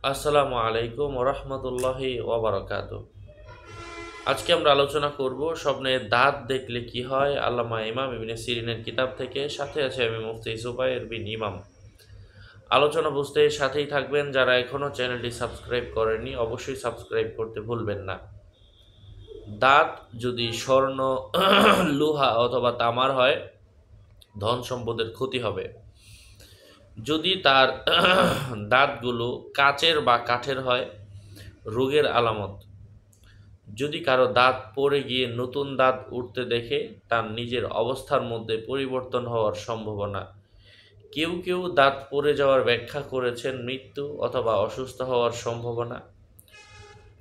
আসসালামু আলাইকুম ওরহমতুল্লাহি ওবরাকাতুহ। আজকে আমরা আলোচনা করব স্বপ্নে দাঁত দেখলে কি হয়, আল্লামা ইমাম ইবনে সিরিনের কিতাব থেকে। সাথে আছে আমি মুফতি জুবায়ের বিন ইমাম। আলোচনা বুঝতে সাথেই থাকবেন। যারা এখনও চ্যানেলটি সাবস্ক্রাইব করেননি অবশ্যই সাবস্ক্রাইব করতে ভুলবেন না। দাঁত যদি স্বর্ণ, লোহা অথবা তামার হয়, ধন সম্পদের ক্ষতি হবে। যদি তার দাঁতগুলো কাচের বা কাঠের হয়, রোগের আলামত। যদি কারো দাঁত পড়ে গিয়ে নতুন দাঁত উঠতে দেখে, তার নিজের অবস্থার মধ্যে পরিবর্তন হওয়ার সম্ভাবনা। কেউ কেউ দাঁত পড়ে যাওয়ার ব্যাখ্যা করেছেন মৃত্যু অথবা অসুস্থ হওয়ার সম্ভাবনা।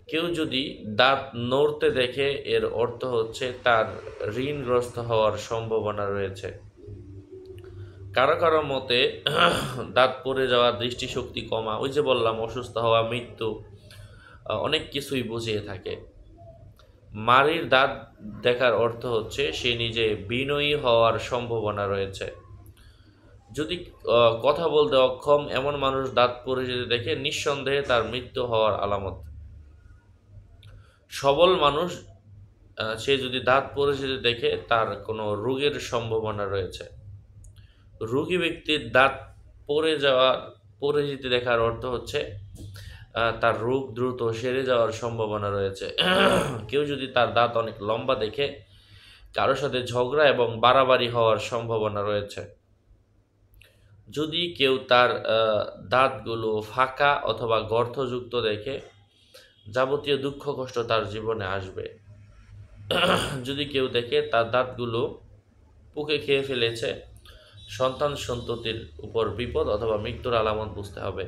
কেউ যদি দাঁত নড়তে দেখে, এর অর্থ হচ্ছে তার ঋণগ্রস্ত হওয়ার সম্ভাবনা রয়েছে। কারো কারো মতে দাঁত পড়ে যাওয়া, দৃষ্টিশক্তি কমা, ওই যে বললাম অসুস্থ হওয়া, মৃত্যু, অনেক কিছুই বুঝিয়ে থাকে। মারির দাঁত দেখার অর্থ হচ্ছে সে নিজে বিনয়ী হওয়ার সম্ভাবনা রয়েছে। যদি কথা বলতে অক্ষম এমন মানুষ দাঁত পড়ে যেতে দেখে, নিঃসন্দেহে তার মৃত্যু হওয়ার আলামত। সবল মানুষ, সে যদি দাঁত পড়ে যেতে দেখে, তার কোনো রোগের সম্ভাবনা রয়েছে। রোগী ব্যক্তির দাঁত পড়ে যেতে দেখার অর্থ হচ্ছে তার রোগ দ্রুত সেরে যাওয়ার সম্ভাবনা রয়েছে। কেউ যদি তার দাঁত অনেক লম্বা দেখে, কারোর সাথে ঝগড়া এবং বাড়াবাড়ি হওয়ার সম্ভাবনা রয়েছে। যদি কেউ তার দাঁতগুলো ফাঁকা অথবা গর্তযুক্ত দেখে, যাবতীয় দুঃখ কষ্ট তার জীবনে আসবে। যদি কেউ দেখে তার দাঁতগুলো পোকে খেয়ে ফেলেছে, সন্তান সন্ততির উপর বিপদ অথবা মৃত্যুর আলামত বুঝতে হবে।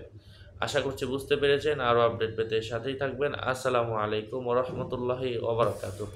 আশা করছি বুঝতে পেরেছেন। আরও আপডেট পেতে সাথেই থাকবেন। আসসালামু আলাইকুম ওরহমতুল্লাহি ওবরাকাতুহ।